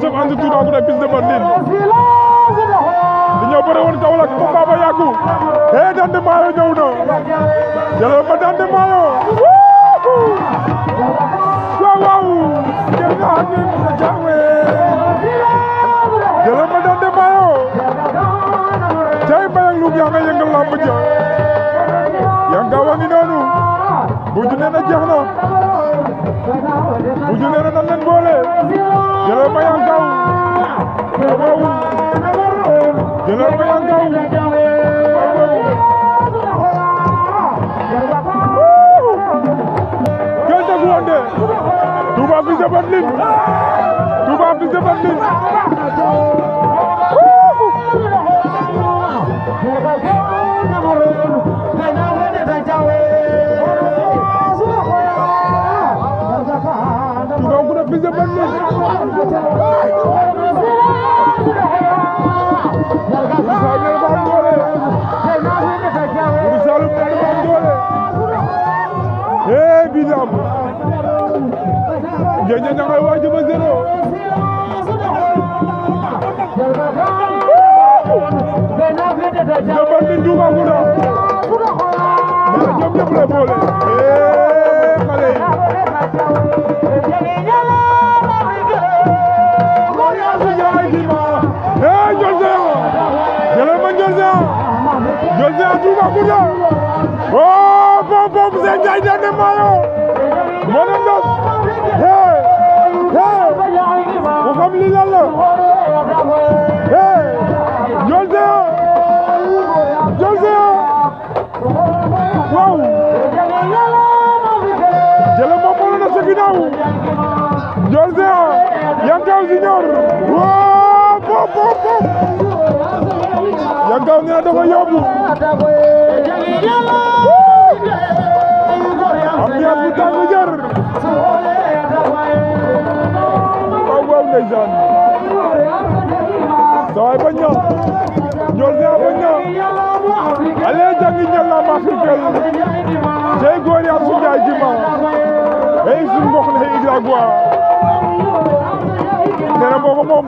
chef ànd Toubacouta Fils de Batling dañoo bëre woon Kaolack combat ba yàggu Dande Mayo ñëw na jëlal ma Dande Mayo waaw jëlal ma Dande Mayo tey Mbayang Loum yaa nga yëngal lamb ja Yankaw a ngi noonu Buju nee na jeex na Buju nee na nan leen boole jëlal ma Yankaw waaw jëlal ma Yankaw kenn tegu woon de Touba Fils de Batling Touba Fils de Batling Toubacouta Fils de Batling Bidam Ngeñe ña ngay waaj ba 0 de Batling Toubacouta mais ñoom ñëpp la boole xale yi Ndiol Géant jëlal ma Ndiol Géant Toubacouta oh bom Sèye Ndiaye Dande Mayo moo doon dos mu xam li lan la Ndiol Géant waaw jëlal ma mbooloo na sa ginnaaw Ndiol Géant Yankaw Junior waaw bom Yankaw nee na dafa yóbbu ambiance bu tàng jër waaw ndeysaan saway bañ na Ndiol Géant bañ na ale jangi ñalla ma firkel tey góor ya su jaay jima hey sun mbokk ne Igra Gua nee na moo ko moom